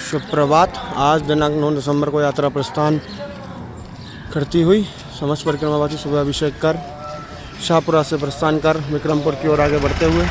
सुप्रभात। आज दिनांक 9 दिसंबर को यात्रा प्रस्थान करती हुई समस्त परिक्रमावासी सुबह अभिषेक कर शाहपुरा से प्रस्थान कर विक्रमपुर की ओर आगे बढ़ते हुए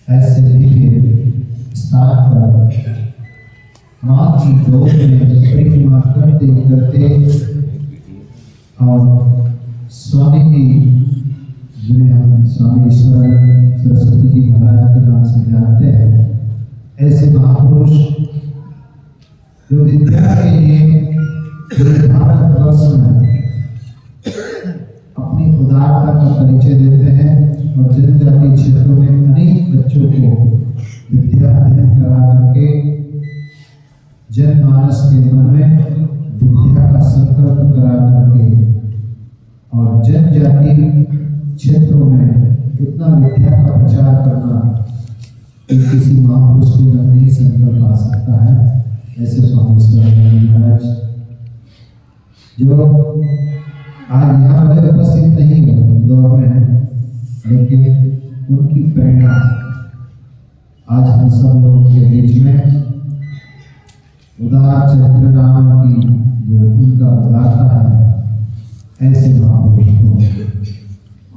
ऐसे दिव्य स्थान पर माँ की गोद में परिक्रमा करते करते और स्वामी जी जिन्हें हम स्वामी ईश्वर सरस्वती जी महाराज के नाम से जानते हैं, ऐसे महापुरुष जो विद्या के लिए भारत वर्ष में अपनी उदारता का परिचय देते हैं और जनजातीय क्षेत्रों में अनेक बच्चों को विद्या अध्ययन करा करके जनमानस के मन में विद्या का संकल्प करा करके और जनजातीय क्षेत्रों में इतना विद्या का प्रचार करना किसी महापुरुष के मन में ही संकल्प आ सकता है। ऐसे स्वामी ईश्वरानंद महाराज जो आज यहाँ पर उपस्थित नहीं है, इंदौर में है, लेकिन उनकी प्रेरणा आज हम सब लोगों के बीच में उदार चरित्र नाम की जो उनका उदारता है, ऐसे महापुरुष को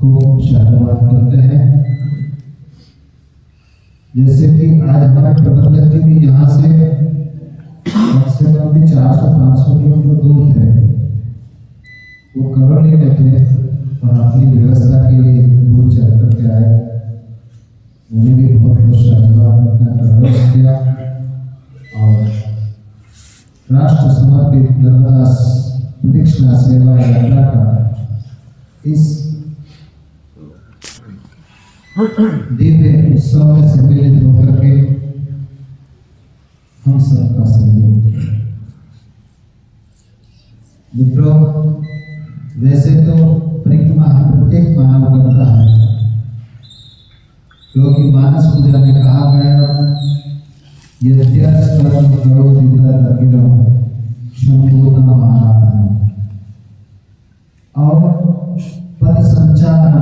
खूब शाबाश करते हैं। जैसे कि आज हमारे प्रबंधक जी भी यहाँ से कम से कम भी 400-500 किलोमीटर दूर थे, वो करौली में थे और अपनी व्यवस्था के लिए दूर चल करके आए। उन्हें राष्ट्र समर्पित नर्मदा प्रदक्षिणा सेवा यात्रा का इस दिव्य उत्सव में सम्मिलित होकर के हम सबका सहयोग। मित्रों, वैसे तो परिक्रमा प्रत्येक मानव करता है, क्योंकि मानस पूजा में कहा गया यद्यस्करं करोति तदखिलं सम्पूर्णम् आत्मा। और पद संचार,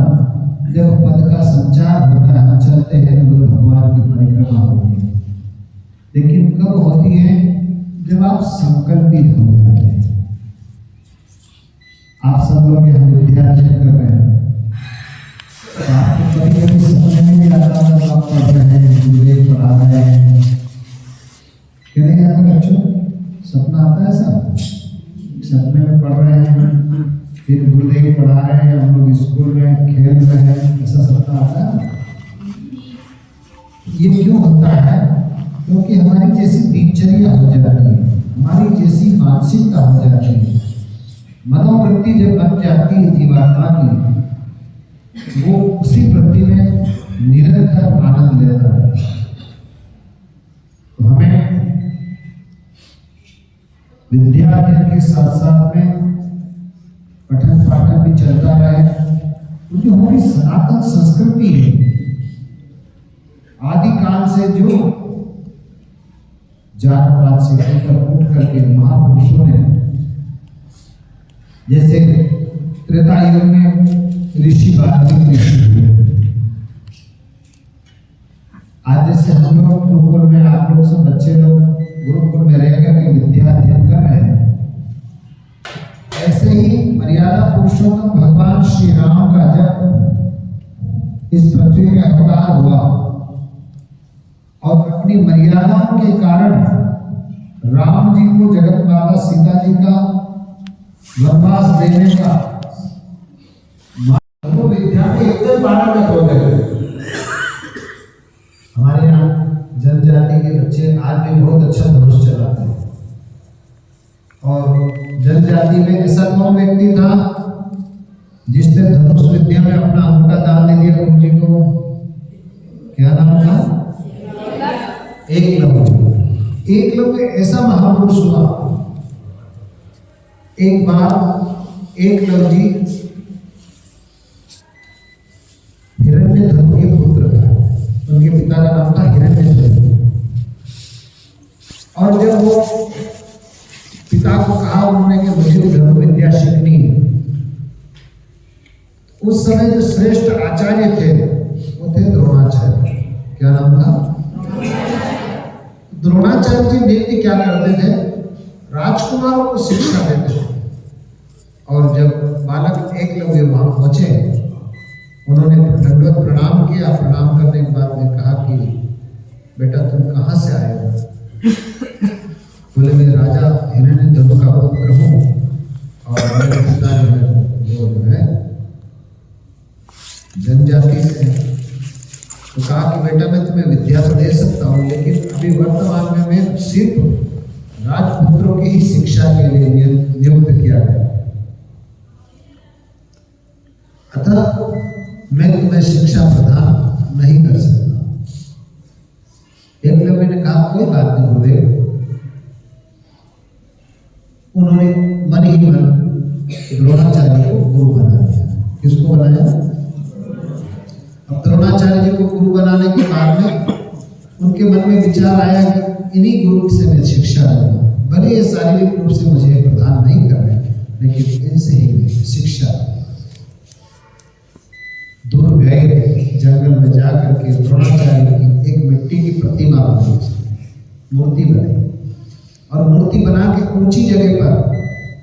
जब पद का संचार होता है, हम चलते हैं तो भगवान की परिक्रमा होती है, लेकिन कब होती है? जब आप संकल्पित हो जाते हैं। आप सब लोग यहाँ विद्यार्जन कर रहे हैं, तो आपको कभी कभी समझ में नहीं आता, जब आप पढ़ रहे हैं, गुरुदेव पढ़ा रहे हैं, क्या नहीं आता बच्चों? सपना आता है सब, सपने में पढ़ रहे हैं, फिर गुरुदेव पढ़ा रहे हैं, हम लोग स्कूल में खेल रहे हैं, ऐसा सपना आता है। ये क्यों होता है? क्योंकि हमारी जैसी दिनचर्या हो जाती है, हमारी जैसी मानसिकता हो जाती है, मनोवृत्ति जब बन जाती है जीवात्मा की, वो उसी वृत्ति में निरंतर आनंद लेता है। तो हमें विद्या अध्ययन के साथ साथ में पठन पाठन भी चलता रहे, क्योंकि हमारी सनातन संस्कृति है, आदि काल से जो जात पात से उठ करके महापुरुषों ने, जैसे त्रेता युग में ऋषि वाल्मीकि ऋषि हुए, आज जैसे हम लोग गुरुकुल में, आप लोग सब बच्चे लोग गुरुकुल में रह करके विद्या अध्ययन कर रहे हैं, ऐसे ही मर्यादा पुरुषोत्तम भगवान श्री राम का जब इस पृथ्वी में अवतार हुआ और अपनी मर्यादाओं के कारण राम जी को जगत माता सीता जी का वनवास देने का, वो विद्या में एकदम पारंगत हो गए। हमारे यहाँ जनजाति के बच्चे आज भी बहुत अच्छा धनुष चलाते हैं, और जनजाति में ऐसा कौन व्यक्ति था जिसने धनुष विद्या में अपना अंगूठा दान दे दिया गुरु जी को? क्या नाम था? एकलव्य। एकलव्य ऐसा महापुरुष हुआ। एक बार एकलव्य जी हिरण्यधनु के पुत्र थे, उनके पिता का नाम था हिरण्यधनु। और जब वो पिता को कहा उन्होंने कि मुझे धनु विद्या सीखनी है, उस समय जो श्रेष्ठ आचार्य थे वो थे द्रोणाचार्य। क्या नाम था? द्रोणाचार्य जी नित्य क्या करते थे? राजकुमारों को शिक्षा देते थे। और जब बालक एकलव्य वहां पहुंचे, उन्होंने दंडवत प्रणाम किया। प्रणाम करने के बाद में कहा कि बेटा तुम कहाँ से आए हो? बोले मैं राजा हिरण्यधनु का पुत्र हूँ, और मेरे पिता जो है वो जो है जनजाति से। तो कहा कि बेटा मैं तुम्हें विद्या तो दे सकता हूँ, लेकिन अभी वर्तमान में मैं सिर्फ राजपुत्रों की ही शिक्षा के लिए नियुक्त किया गया, अतः मैं तुम्हें शिक्षा प्रदान नहीं कर सकता। एकलव्य ने कहा कोई बात नहीं गुरुदेव। उन्होंने मन ही मन द्रोणाचार्य को गुरु बना दिया। किसको बनाया? अब द्रोणाचार्य जी को गुरु बनाने के बाद में उनके मन में विचार आया कि इन्हीं गुरु से मैं शिक्षा लूंगा, भले ये शारीरिक रूप से मुझे प्रदान नहीं कर रहे, लेकिन इनसे ही मैं शिक्षा। दूर गए जंगल में जाकर के द्रोणाचार्य की एक मिट्टी की प्रतिमा बनाई, मूर्ति बनाई, और मूर्ति बना के ऊंची जगह पर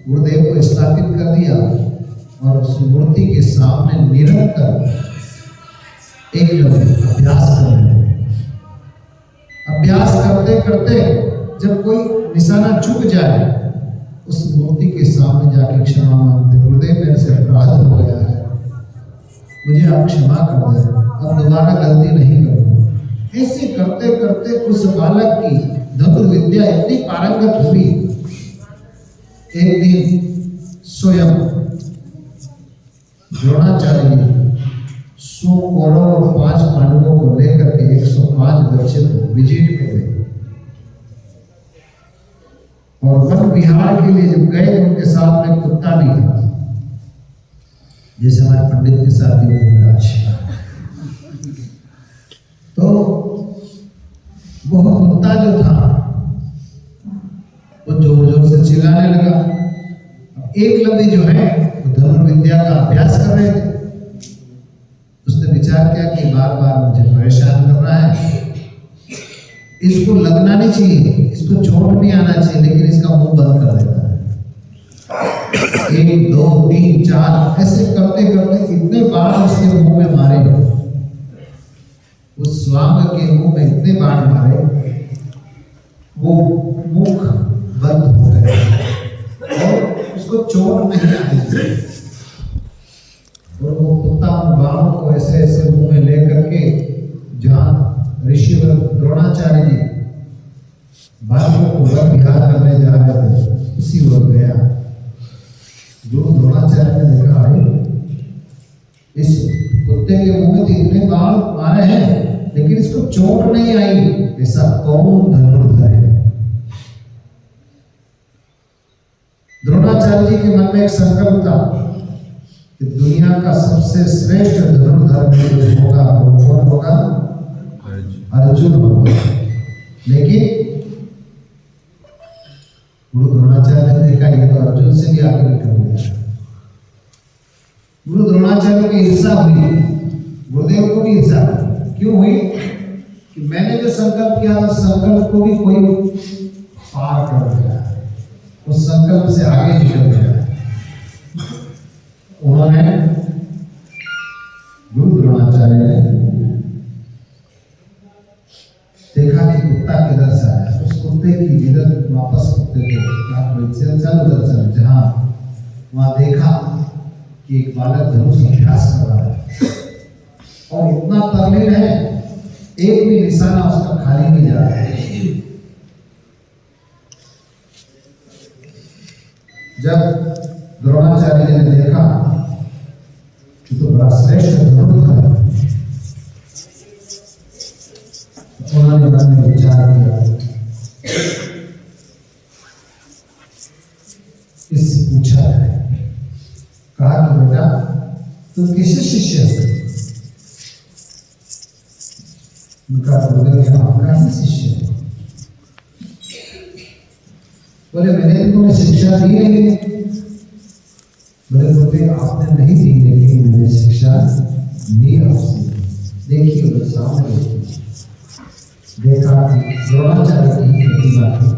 गुरुदेव को स्थापित कर दिया। और उस मूर्ति के सामने निरंतर एक अभ्यास कर रहे हैं। अभ्यास करते करते जब कोई निशाना चूक जाए, उस मूर्ति के सामने जाके क्षमा मांगते, गुरुदेव मेरे से अपराध हो गया है, मुझे आप क्षमा कर दें, अब दोबारा गलती नहीं करूँगा। ऐसे करते करते उस बालक की धनुर्विद्या इतनी पारंगत हुई एक दिन स्वयं द्रोणाचार्य जी 100 कौरव और 5 पांडवों को लेकर के 105 बच्चे को विजिट में गए और वन विहार के लिए जब गए उनके साथ में कुत्ता भी था, जैसे हमारे पंडित के साथ भी हुआ। तो वो कुत्ता जो था वो जोर जोर से चिल्लाने लगा। एकलव्य जो है वो धनुर्विद्या का अभ्यास कर रहे थे। उसने विचार किया कि बार बार मुझे परेशान कर रहा है, इसको लगना नहीं चाहिए, इसको चोट नहीं आना चाहिए, लेकिन इसका मुंह बंद कर देता है। 1 2 3 4 ऐसे करते करते इतने बार उसके मुंह में मारे, उस स्वांग के मुंह में इतने बार मारे वो मुख बंद हो गया और उसको चोट नहीं आई। और वो कुत्ता बाणों को ऐसे ऐसे मुंह में लेकर के जहाँ ऋषिवर द्रोणाचार्य जी बालकों को वन विहार करने जा रहे थे, उसी वक्त गया। गुरु द्रोणाचार्य ने देखा, इस कुत्ते के मुंह में तो इतने बाण मारे हैं लेकिन इसको चोट नहीं आई, ऐसा कौन धनुर्धर है? द्रोणाचार्य जी के मन में एक संकल्प था कि दुनिया का सबसे श्रेष्ठ धनुर्धर जो होगा वो कौन होगा? अर्जुन होगा। लेकिन गुरु द्रोणाचार्य ने देखा ये तो अर्जुन से भी आगे निकल गया। गुरु द्रोणाचार्य की ईर्षा हुई, गुरुदेव को भी ईर्षा हुई। क्यों हुई? कि मैंने जो संकल्प किया उस संकल्प को भी कोई पार कर दिया, उस संकल्प से आगे निकल गया। उन्होंने गुरु द्रोणाचार्य ने देखा कि कुत्ता किधर से आया, उस कुत्ते की इधर वापस कुत्ते को चल उधर चल, जहाँ वहां देखा कि एक बालक धनुष अभ्यास कर रहा है और इतना तल्लीन है, एक भी निशाना उसका खाली नहीं जा रहा है। जब द्रोणाचार्य जी ने देखा कि तो बड़ा श्रेष्ठ धनुर्धर है, उन्होंने मन में विचार किया, इससे पूछा है, कहा कि बेटा तुम किससे शिष्य हो? उनका गुरुदेव आपका ही शिष्य है। बोले मैंने तुम्हें शिक्षा दी नहीं। बोले गुरुदेव आपने नहीं दी, लेकिन मैंने शिक्षा ली आपसे। देखिए उधर सामने देखा कि द्रोणाचार्य की प्रतिमा थी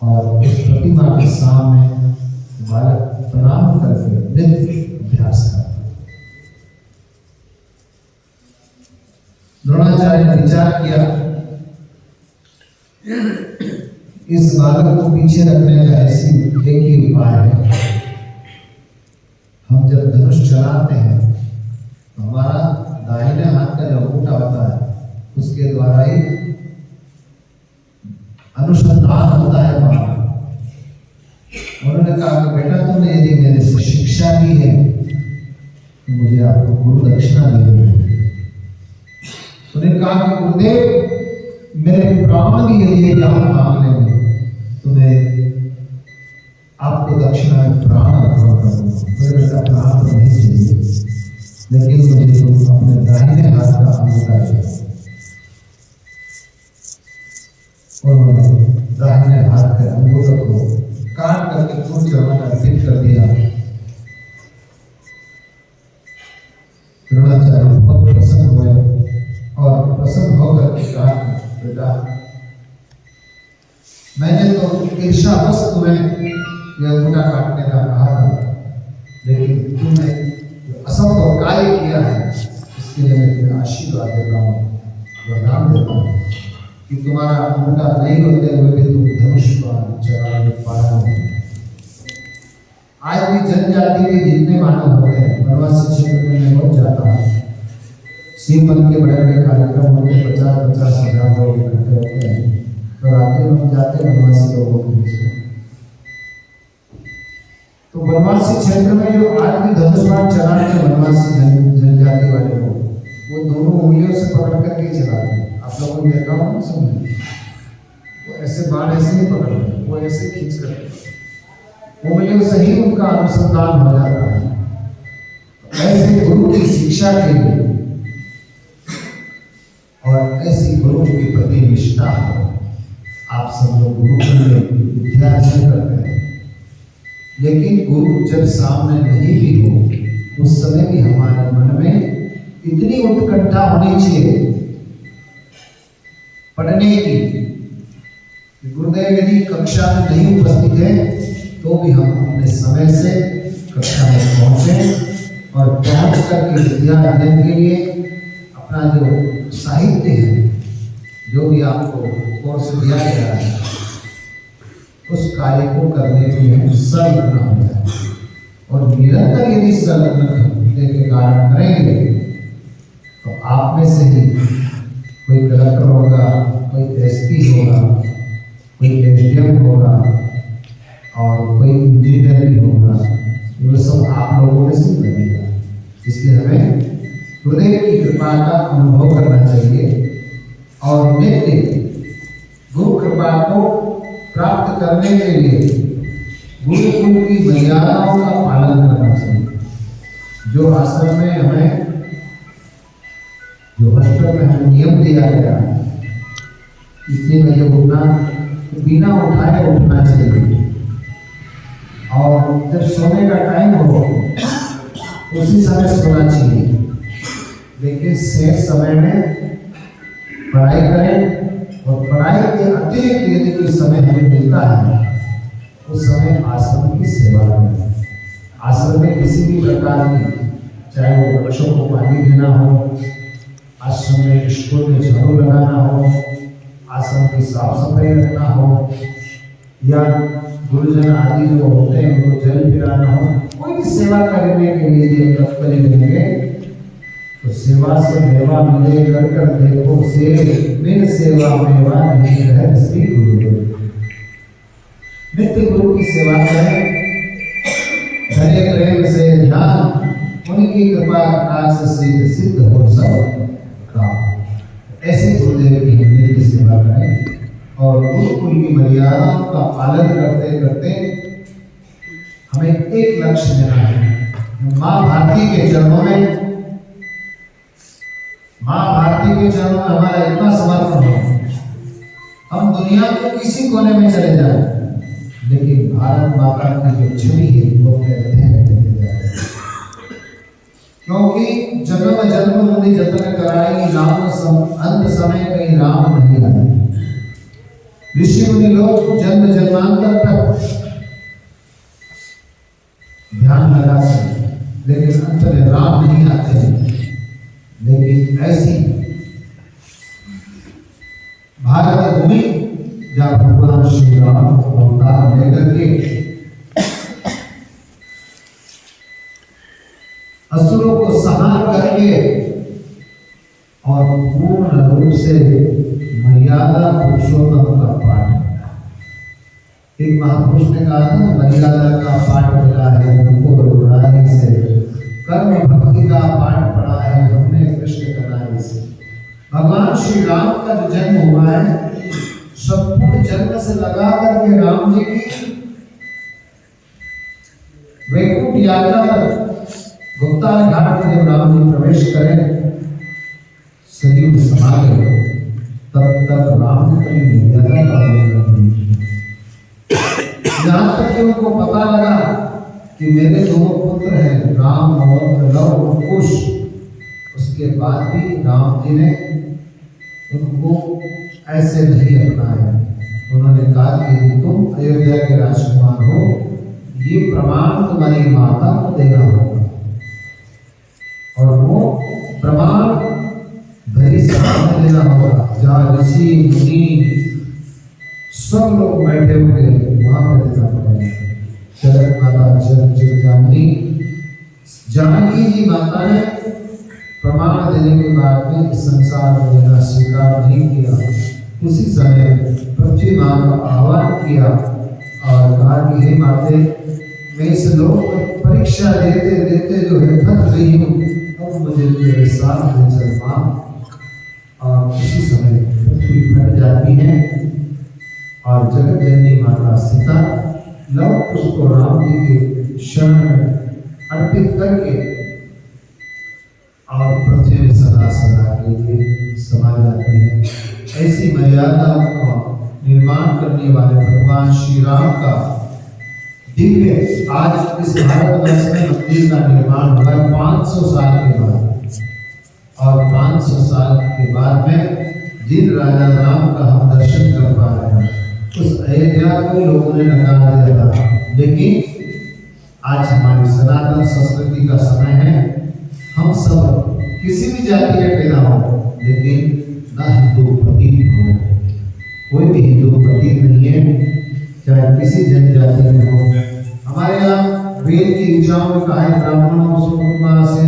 और उस प्रतिमा के सामने बालक प्रणाम करके नृत्य अभ्यास करता। द्रोणाचार्य ने विचार किया, इस बालक को पीछे रखने का ऐसी एक ही उपाय है, हम जब धनुष चलाते हैं तो हमारा दाहिने हाथ का जो अंगूठा होता है उसके द्वारा ही अनुसंधान होता है बाण। उन्होंने कहा कि बेटा तुमने यदि मेरे से शिक्षा ली है तो मुझे आपको गुरु दक्षिणा देनी है। उन्होंने कहा कि गुरुदेव मेरे प्राण भी यदि आप मांग लेंगे तो मैं आपको दक्षिणा में प्राण अर्पण करूंगा। मेरे बेटा प्राण तो नहीं चाहिए, लेकिन मुझे तुम अपने दाहिने हाथ का अंगूठा दे। उन्होंने दाहिने हाथ के अंगूठे को काट करके गुरु चरणों में अर्पित कर दिया। द्रोणाचार्य बहुत प्रसन्न हुए और प्रसन्न होकर के कहा, बेटा मैंने तो ईर्ष्यावश तुम्हें यह अंगूठा काटने का कहा था, लेकिन तुमने असंभव कार्य किया है, इसके लिए मैं तुम्हें आशीर्वाद देता हूँ, वरदान देता हूँ कि तुम्हारा अंगूठा नहीं होते हुए भी तुम धनुष बाण चलाने पाओगे। आज भी जनजाति के जितने मानव होते हैं, वनवासी क्षेत्र में मैं बहुत जाता हूँ, शिव मन के बड़े बड़े कार्यक्रम होते हैं, 50-50 हजार लोग इकट्ठे होते हैं, तो रात्रि में हम जाते हैं वनवासी लोगों के बीच में। तो वनवासी क्षेत्र में जो आज भी धनुष बाण चलाने के वनवासी जनजाति वाले लोग, वो दोनों उंगलियों से पकड़ करके चलाते हैं। आप लोगों ने देखा होगा, समझ वो ऐसे बाण ऐसे नहीं पकड़ते, वो ऐसे खींच करते, उंगलियों से ही उनका अनुसंधान हो जाता है। ऐसे गुरु की शिक्षा के लिए और ऐसी गुरु के प्रति निष्ठा हो, आप सब लोग गुरुकुल में विद्या अर्जन करते हैं। लेकिन गुरु जब सामने नहीं भी हो, उस समय भी हमारे मन में इतनी उत्कंठा होनी चाहिए पढ़ने की, गुरुदेव यदि कक्षा में नहीं उपस्थित है तो भी हम अपने समय से कक्षा में पहुंचे और पहुंच करके विद्या अर्जन के लिए अपना जो साहित्य है, जो भी आपको कोर्स दिया गया है, उस कार्य को करने के लिए हम संलग्न हो जाए। और निरंतर यदि संलग्न होने के कारण करेंगे तो आप में से ही कोई कलेक्टर होगा, कोई एसपी होगा, कोई एसडीएम होगा और कोई इंजीनियर भी होगा। ये सब आप लोगों में से बनेगा। इसलिए हमें गुरुदेव की कृपा का अनुभव करना चाहिए और नित्य गुरु कृपा को प्राप्त करने के लिए गुरुकुल की मर्यादाओं का पालन करना चाहिए। जो आश्रम में हमें, जो हॉस्टल में हमें नियम दिया गया है, इतने बजे उठना, तो बिना उठाए उठना चाहिए और जब सोने का टाइम हो उसी समय सोना चाहिए। लेकिन शेष समय में पढ़ाई करें और पढ़ाई के अतिरिक्त यदि कोई समय हमें मिलता है उस समय आश्रम की सेवा करें। आश्रम में किसी भी प्रकार की, चाहे वो बच्चों को पानी देना हो, आश्रम में स्कूल में झाड़ू लगाना हो, आश्रम की साफ सफाई रखना हो, या गुरुजन आदि जो होते हैं उनको जल पिलाना हो, कोई भी सेवा करने के लिए यदि तत्पर रहेंगे तो सेवा से मेवा मिले कर कर देखो से बिन सेवा मेवा नहीं है श्री गुरुदेव। नित्य गुरु की सेवा करें, धैर्य प्रेम से ध्यान, उनकी कृपा कटाक्ष से सिद्ध हो सब काम। ऐसे गुरुदेव की नित्य सेवा करें और गुरुकुल की मर्यादाओं का पालन करते करते हमें एक लक्ष्य लेना है। माँ भारती के चरणों में, माँ भारती के चरणों में हमारा इतना समर्पण हो, हम दुनिया के किसी कोने में चले जाए, लेकिन भारत माता की जो छवि है वो अपने हृदय में लेके जाए। क्योंकि जन्म जन्म मुनि जतन कराई, राम अंत समय कहीं राम नहीं आए। ऋषि मुनि लोग जन्म जन्मांतर तक ध्यान लगाते हैं, लेकिन अंत में राम नहीं आते हैं। लेकिन ऐसी भारत भूमि जहाँ भगवान श्री राम अवतार लेकर के असुरों को संहार करके और पूर्ण रूप से मर्यादा पुरुषोत्तम का पाठ किया। एक महापुरुष ने कहा था, मर्यादा का पाठ मिला है हमको रुराई से, कर्म भक्ति का पाठ पढ़ा है हमने कृष्ण कनाई से। भगवान श्री राम का जो जन्म हुआ है, संपूर्ण जन्म से लगा करके राम जी की वैकुंठ यात्रा तक गुप्ता घाट में जब राम जी प्रवेश करें, शरीर समा गए, तब तक राम ने कभी मर्यादा का उल्लंघन नहीं किया। यहाँ तक कि उनको पता लगा कि मेरे दो पुत्र हैं, राम और लव और कुश। उसके बाद भी राम जी ने उनको ऐसे नहीं अपनाया। उन्होंने कहा कि तुम अयोध्या के राजकुमार हो, ये प्रमाण तुम्हारी माता को देना होगा। और वो प्रमाण भरी सभा में देना होगा, जहाँ ऋषि मुनि सब लोग बैठे होंगे, वहां पर देना पड़ेगा। जगत माता जग जानकी जानकी जी माता ने प्रमाण देने के बाद में इस संसार में लेना स्वीकार नहीं किया। उसी समय पृथ्वी माँ का आह्वान किया और कहा कि हे माते, मैं इस लोक में परीक्षा देते देते जो है थक गई हूँ, अब मुझे तेरे साथ में चलना। और उसी समय पृथ्वी फट जाती है और जगत जननी माता सीता लव उसको राम जी के शरण में अर्पित करके और पृथ्वी में सदा सदा के लिए समा जाती है। ऐसी मर्यादा का निर्माण करने वाले भगवान श्री राम का दिव्य आज इस भारतवर्ष में मंदिर का निर्माण हुआ 500 साल के बाद। और 500 साल के बाद में जिन राजा राम का हम दर्शन कर पा रहे हैं, उस अयोध्या को लोगों ने नकार दिया था। लेकिन आज हमारी सनातन संस्कृति का समय है। हम सब किसी भी जाति में पैदा हो, लेकिन न हिंदू प्रतीक हो। कोई भी हिंदू प्रतीक नहीं है, चाहे किसी जनजाति में हो। हमारे यहाँ वेद की ऋचाओं में कहा है, ब्राह्मणों सुकुमा से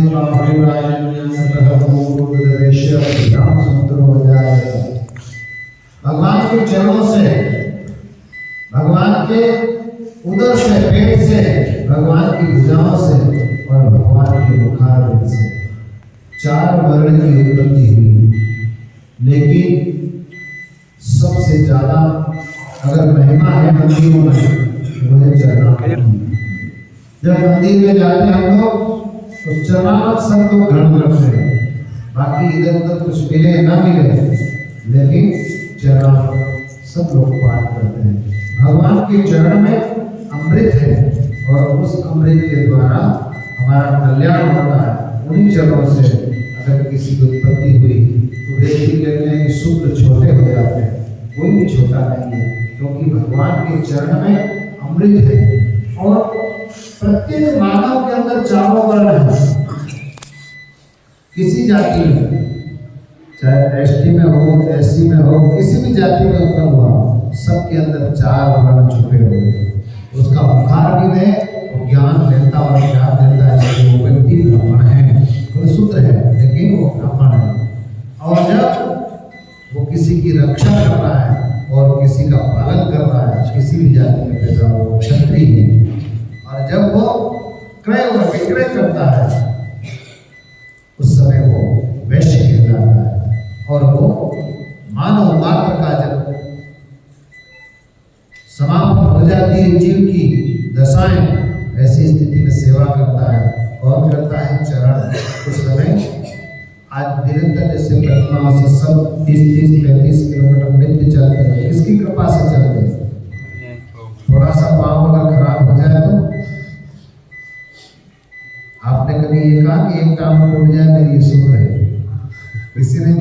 भगवान के चरणों से, भगवान के उदर से, पेट से, भगवान की भुजाओं से और भगवान के मुखारविंद से 4 वर्ण की उत्पत्ति हुई। लेकिन सबसे ज्यादा अगर महिमा है मंदिरों में, वो है चरणामृत। जब मंदिर में जाते हैं हम लोग तो चरणामृत सब लोग ग्रहण करते हैं। बाकी इधर उधर कुछ मिले ना मिले, लेकिन चरणामृत सब लोग पाठ करते हैं। भगवान के चरण में अमृत है और उस अमृत के द्वारा हमारा कल्याण होता है। उन्हीं चरणों से अगर किसी की उत्पत्ति हुई तो व्यक्ति कहते हैं कि शुक्र छोटे हो जाते हैं। कोई भी छोटा नहीं है, क्योंकि भगवान के चरण में अमृत है। और प्रत्येक मानव के अंदर 4 वर्ण है। किसी जाति में, चाहे एसटी में हो, एससी में हो, किसी भी जाति में उत्पन्न हुआ, सबके अंदर 4 वर्ण छुपे हुए। उसका मुखार भी है, वो ज्ञान लेता और ज्ञान देता है। वो व्यक्ति ब्राह्मण है, वो शूद्र है, लेकिन वो ब्राह्मण है। और जब वो किसी की रक्षा कर रहा है और किसी का पालन कर रहा है, किसी भी जाति में पैदा हो, क्षत्रिय है। और जब वो क्रय और विक्रय करता है, उस समय वो वैश्य कहलाता है। और वो मानव मात्र का जब समाप्त हो जाती है जीव की दशाएं, ऐसी स्थिति में सेवा करता है। कौन करता है? चरण। उस समय आज निरंतर जैसे प्रतिमाओं से सब 30-35 किलोमीटर नित्य चलते हैं। किसकी कृपा से चलते हैं? थोड़ा सा पाँव अगर खराब हो जाए तो आपने कभी ये कहा कि एक काम टूट जाए मेरी ये शुक्र है? किसी ने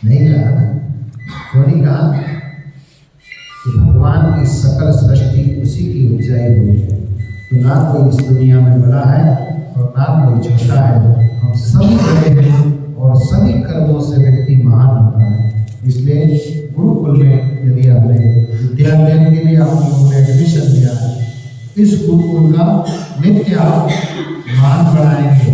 नहीं कहा ना। क्यों नहीं कहा? कि भगवान की सकल सृष्टि उसी की ऊंचाई हुई है। तो ना कोई इस दुनिया में बड़ा है और ना कोई छोटा है। हम सभी बड़े हैं और सभी कर्मों से व्यक्ति महान होता है। इसलिए गुरुकुल में यदि हमने विद्या लेने के लिए आप लोगों ने एडमिशन लिया है, इस गुरुकुल का नित्य आप मान बढ़ाएंगे।